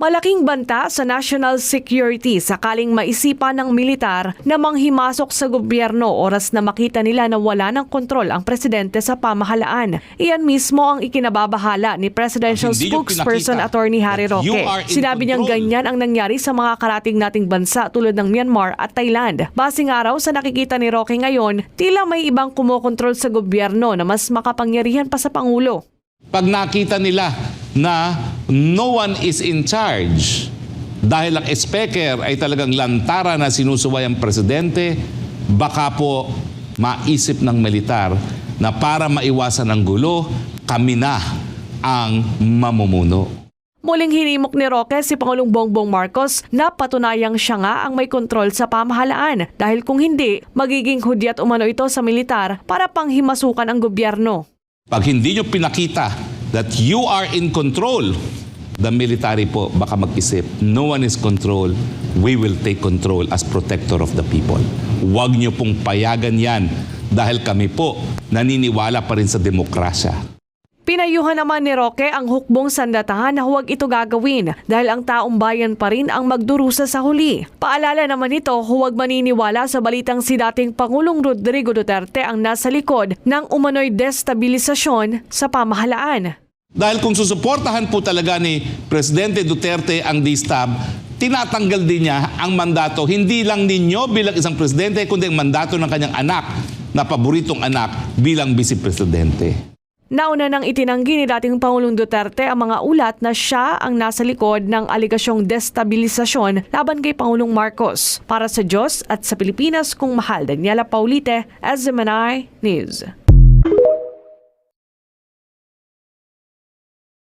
Malaking banta sa national security sakaling maisipan ng militar na manghimasok sa gobyerno oras na makita nila na wala ng kontrol ang presidente sa pamahalaan. Iyan mismo ang ikinababahala ni Presidential Spokesperson Attorney Harry Roque. Sinabi niyang ganyan ang nangyari sa mga karating nating bansa tulad ng Myanmar at Thailand. Basing araw sa nakikita ni Roque ngayon, tila may ibang kumokontrol sa gobyerno na mas makapangyarihan pa sa Pangulo. Pag nakita nila na no one is in charge dahil ang speaker ay talagang lantara na sinusuway ang presidente, baka po maisip ng militar na para maiwasan ang gulo, kami na ang mamumuno. Muling hinimok ni Roque si Pangulong Bongbong Marcos na patunayang siya nga ang may kontrol sa pamahalaan dahil kung hindi, magiging hudyat umano ito sa militar para panghimasukan ang gobyerno. Pag hindi nyo pinakita that you are in control, the military po baka mag-isip, no one is control, we will take control as protector of the people. Huwag nyo pong payagan yan dahil kami po naniniwala pa rin sa demokrasya. Pinayuhan naman ni Roque ang hukbong sandatahan na huwag ito gagawin dahil ang taong bayan pa rin ang magdurusa sa huli. Paalala naman ito, huwag maniniwala sa balitang si dating Pangulong Rodrigo Duterte ang nasa likod ng umano'y destabilisasyon sa pamahalaan. Dahil kung susuportahan po talaga ni Presidente Duterte ang DSTAB, tinatanggal din niya ang mandato, hindi lang ninyo bilang isang presidente, kundi ang mandato ng kanyang anak, na paboritong anak bilang vice-presidente. Nauna nang itinanggi ni dating Pangulong Duterte ang mga ulat na siya ang nasa likod ng aligasyong destabilisasyon laban kay Pangulong Marcos. Para sa Diyos at sa Pilipinas kung mahal, Daniela Paulite, SMNI News.